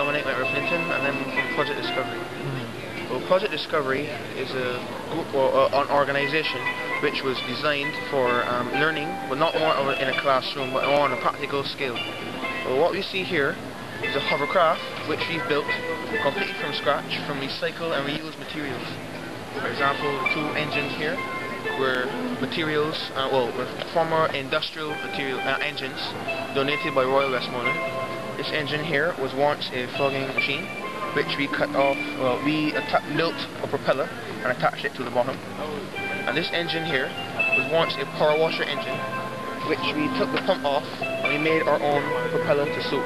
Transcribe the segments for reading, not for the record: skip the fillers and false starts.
Dominic Wentworth-Linton, and I'm from Project Discovery. Well, Project Discovery is a group or an organisation which was designed for learning, but not more of in a classroom, but more on a practical scale. Well, what we see here is a hovercraft which we've built completely from scratch from recycled and reused materials. For example, the two engines here were materials, were former industrial material engines donated by Royal Westmoreland. This engine here was once a flogging machine, which we cut off. We built a propeller and attached it to the bottom. And this engine here was once a power washer engine, which we took the pump off and we made our own propeller to suit.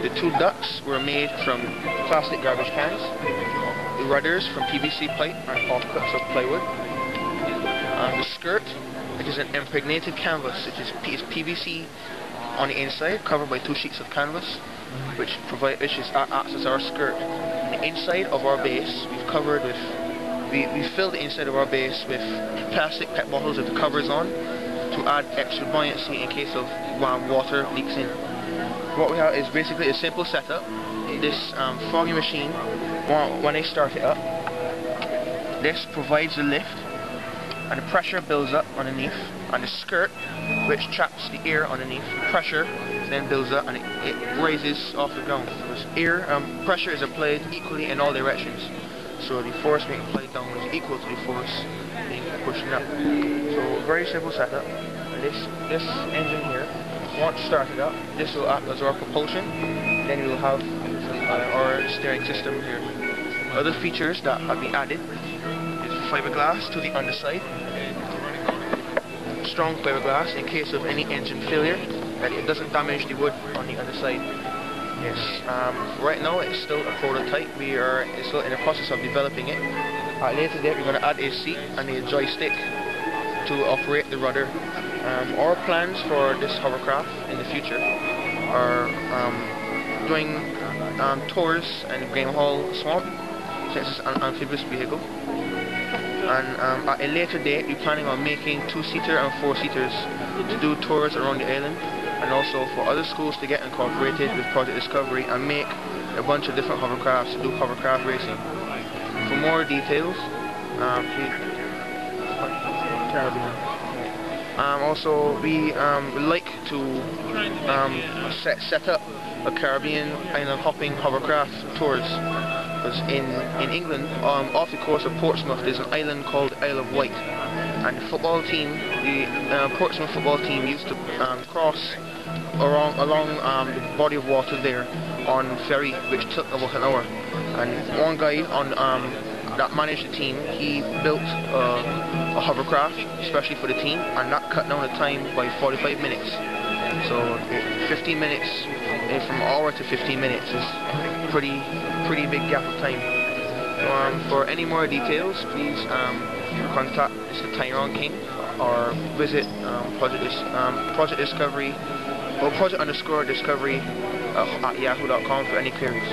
The two ducts were made from plastic garbage cans, the rudders from PVC pipe and off clips of plywood. The skirt, which is an impregnated canvas, which is PVC on the inside, covered by two sheets of canvas, which acts as our skirt. And the inside of our base, we filled the inside of our base with plastic PET bottles with the covers on to add extra buoyancy in case of water leaks in. What we have is basically a simple setup. This fogging machine, when I start it up, this provides the lift, and the pressure builds up underneath, and the skirt, which traps the air underneath, the pressure then builds up and it rises off the ground. Pressure is applied equally in all directions, so the force being applied down is equal to the force being pushed up. So very simple setup. And this engine here, once started up, this will act as our propulsion. Then we will have our steering system here. Other features that have been added is fiberglass to the underside. Strong fiberglass in case of any engine failure, that it doesn't damage the wood on the underside. Yes. Right now it's still a prototype. It's still in the process of developing it. At a later date we're going to add a seat and a joystick to operate the rudder. Our plans for this hovercraft in the future are doing tours in Graham Hall Swamp, since it's an amphibious vehicle. And at a later date we're planning on making 2-seater and 4-seaters to do tours around the island, and also for other schools to get incorporated with Project Discovery and make a bunch of different hovercrafts to do hovercraft racing. For more details, also we would like to set up a Caribbean island hopping hovercraft tours. Because in England, off the coast of Portsmouth, there's an island called Isle of Wight, and the football team, the Portsmouth football team, used to cross along the body of water there on ferry, which took about an hour. And one guy that managed the team, he built a hovercraft especially for the team, and that cut down the time by 45 minutes. So 15 minutes, from an hour to 15 minutes is pretty big gap of time. For any more details, please contact Mr. Tyrone King or visit Project Discovery or Project_Discovery at yahoo.com for any queries.